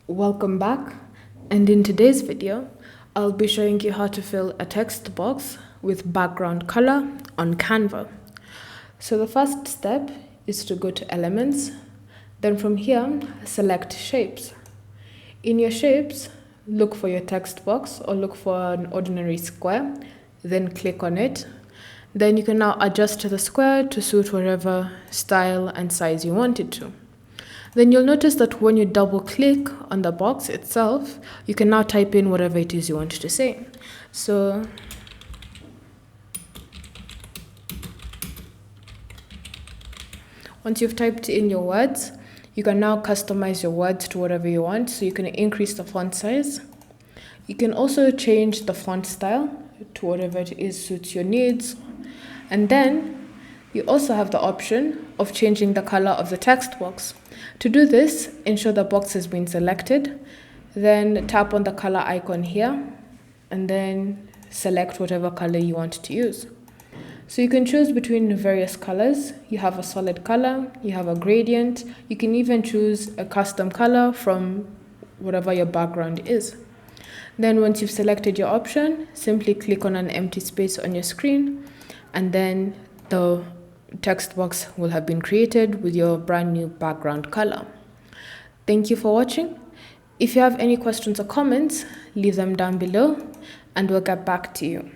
Welcome back, and in today's video I'll be showing you how to fill a text box with background color on Canva. So the first step is to go to Elements, then from here select Shapes. In your shapes, look for your text box or look for an ordinary square, then click on it. Then you can now adjust the square to suit whatever style and size you want it to. Then you'll notice that when you double click on the box itself, you can now type in whatever it is you want to say. So once you've typed in your words, you can now customize your words to whatever you want. So you can increase the font size. You can also change the font style to whatever it is suits your needs. And then you also have the option of changing the color of the text box. To do this, ensure the box has been selected, then tap on the color icon here, and then select whatever color you want to use. So you can choose between various colors. You have a solid color, you have a gradient, you can even choose a custom color from whatever your background is. Then once you've selected your option, simply click on an empty space on your screen, and then the text box will have been created with your brand new background color. Thank you for watching. If you have any questions or comments, leave them down below and we'll get back to you.